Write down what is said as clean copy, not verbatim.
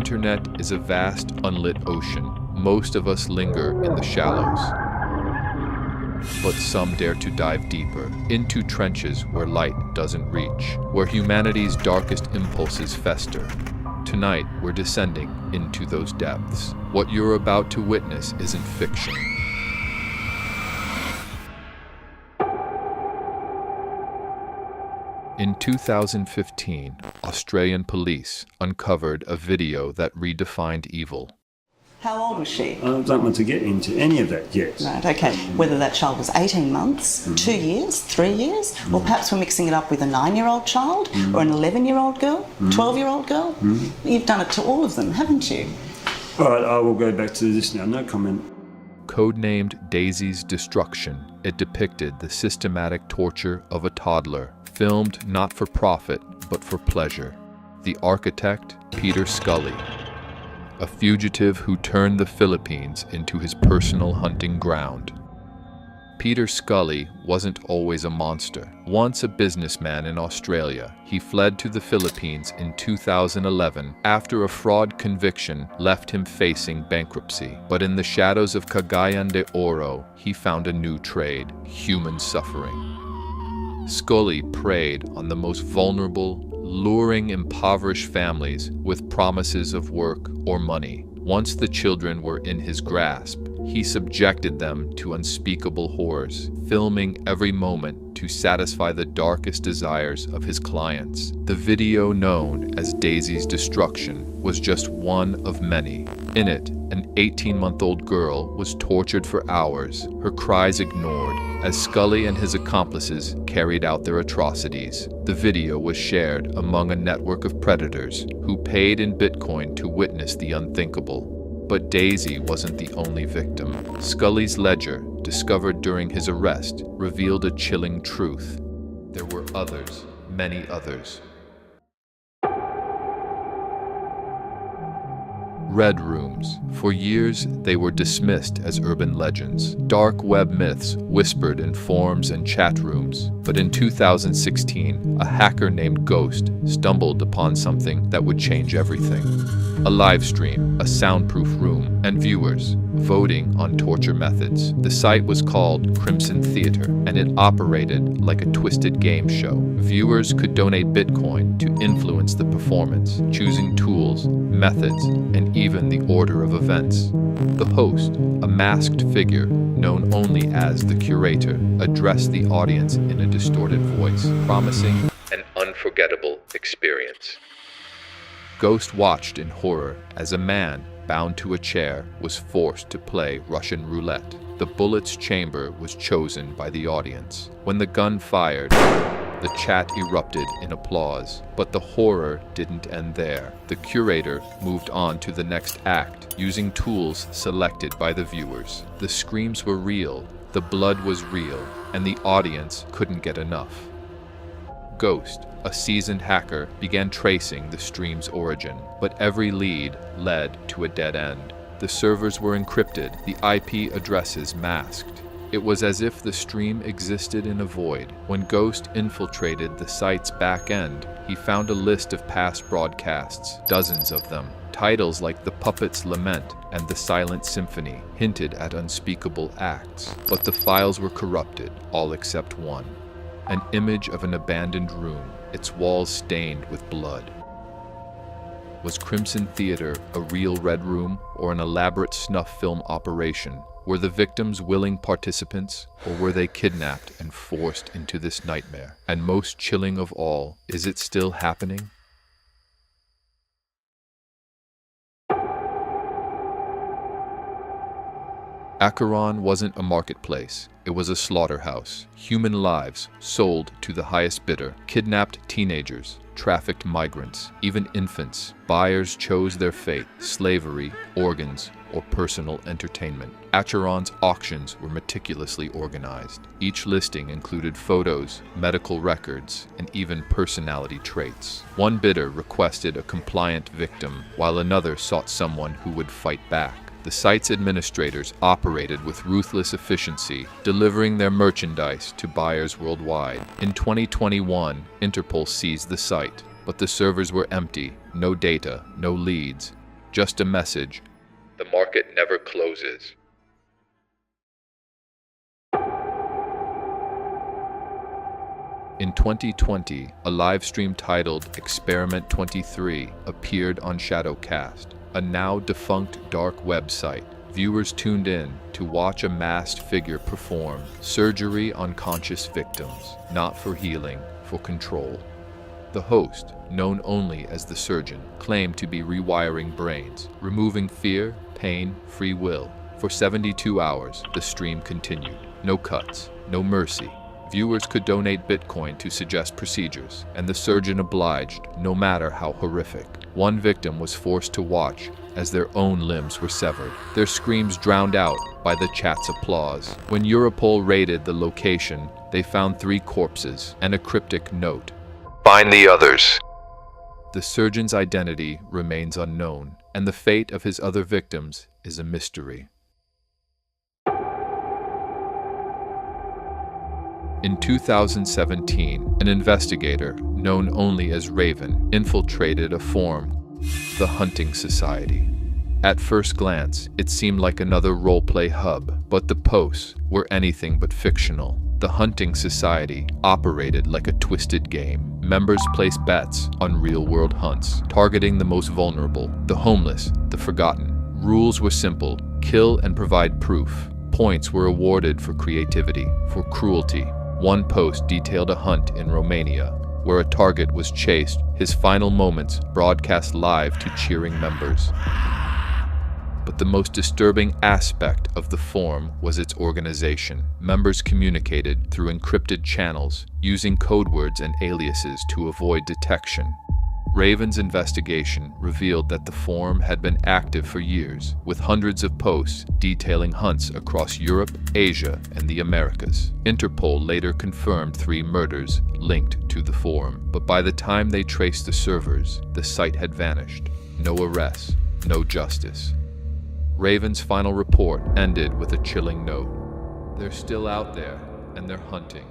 internet is a vast, unlit ocean. Most of us linger in the shallows. But some dare to dive deeper, into trenches where light doesn't reach, where humanity's darkest impulses fester. Tonight, we're descending into those depths. What you're about to witness isn't fiction. In 2015, Australian police uncovered a video that redefined evil. How old was she? I don't want to get into any of that yet. Right, okay. Whether that child was 18 months, 2 years, 3 years, or perhaps we're mixing it up with a 9-year-old child, or an 11-year-old girl, 12-year-old girl. You've done it to all of them, haven't you? All right, I will go back to this now. No comment. Codenamed Daisy's Destruction, it depicted the systematic torture of a toddler, filmed not for profit, but for pleasure. The architect, Peter Scully, a fugitive who turned the Philippines into his personal hunting ground. Peter Scully wasn't always a monster. Once a businessman in Australia, he fled to the Philippines in 2011 after a fraud conviction left him facing bankruptcy. But in the shadows of Cagayan de Oro, he found a new trade: human suffering. Scully preyed on the most vulnerable, luring impoverished families with promises of work or money. Once the children were in his grasp, he subjected them to unspeakable horrors, filming every moment to satisfy the darkest desires of his clients. The video known as Daisy's Destruction was just one of many. In it, an 18-month-old girl was tortured for hours, her cries ignored, as Scully and his accomplices carried out their atrocities. The video was shared among a network of predators who paid in Bitcoin to witness the unthinkable. But Daisy wasn't the only victim. Scully's ledger, discovered during his arrest, revealed a chilling truth. There were others, many others. Red rooms. For years, they were dismissed as urban legends, dark web myths whispered in forums and chat rooms. But in 2016, a hacker named Ghost stumbled upon something that would change everything. A live stream, a soundproof room, and viewers voting on torture methods. The site was called Crimson Theater, and it operated like a twisted game show. Viewers could donate Bitcoin to influence the performance, choosing tools, methods, and even the order of events. The host, a masked figure known only as the curator, addressed the audience in a distorted voice, promising an unforgettable experience. Ghost watched in horror as a man, bound to a chair, was forced to play Russian roulette. The bullet's chamber was chosen by the audience. When the gun fired, the chat erupted in applause. But the horror didn't end there. The curator moved on to the next act, using tools selected by the viewers. The screams were real, the blood was real, and the audience couldn't get enough. Ghost, a seasoned hacker, began tracing the stream's origin, but every lead led to a dead end. The servers were encrypted, the IP addresses masked. It was as if the stream existed in a void. When Ghost infiltrated the site's back end, he found a list of past broadcasts, dozens of them. Titles like The Puppet's Lament and The Silent Symphony hinted at unspeakable acts, but the files were corrupted, all except one. An image of an abandoned room, its walls stained with blood. Was Crimson Theater a real red room or an elaborate snuff film operation? Were the victims willing participants, or were they kidnapped and forced into this nightmare? And most chilling of all, is it still happening? Acheron wasn't a marketplace. It was a slaughterhouse. Human lives sold to the highest bidder. Kidnapped teenagers, trafficked migrants, even infants. Buyers chose their fate: slavery, organs, or personal entertainment. Acheron's auctions were meticulously organized. Each listing included photos, medical records, and even personality traits. One bidder requested a compliant victim, while another sought someone who would fight back. The site's administrators operated with ruthless efficiency, delivering their merchandise to buyers worldwide. In 2021, Interpol seized the site, but the servers were empty, no data, no leads. just a message: the market never closes. In 2020, a live stream titled Experiment 23 appeared on Shadowcast, a now defunct dark website. Viewers tuned in to watch a masked figure perform surgery on conscious victims, not for healing, for control. The host, known only as the surgeon, claimed to be rewiring brains, removing fear, pain, free will. For 72 hours, the stream continued. No cuts, no mercy. Viewers could donate Bitcoin to suggest procedures, and the surgeon obliged, no matter how horrific. One victim was forced to watch as their own limbs were severed, their screams drowned out by the chat's applause. When Europol raided the location, they found 3 corpses and a cryptic note: "Find the others." The surgeon's identity remains unknown, and the fate of his other victims is a mystery. In 2017, an investigator, known only as Raven, infiltrated a forum, the Hunting Society. At first glance, it seemed like another roleplay hub, but the posts were anything but fictional. The Hunting Society operated like a twisted game. Members placed bets on real-world hunts, targeting the most vulnerable, the homeless, the forgotten. Rules were simple: kill and provide proof. Points were awarded for creativity, for cruelty. One post detailed a hunt in Romania, where a target was chased, his final moments broadcast live to cheering members. But the most disturbing aspect of the forum was its organization. Members communicated through encrypted channels, using code words and aliases to avoid detection. Raven's investigation revealed that the forum had been active for years, with hundreds of posts detailing hunts across Europe, Asia, and the Americas. Interpol later confirmed 3 murders linked to the forum, but by the time they traced the servers, the site had vanished. No arrests, no justice. Raven's final report ended with a chilling note: "They're still out there, and they're hunting.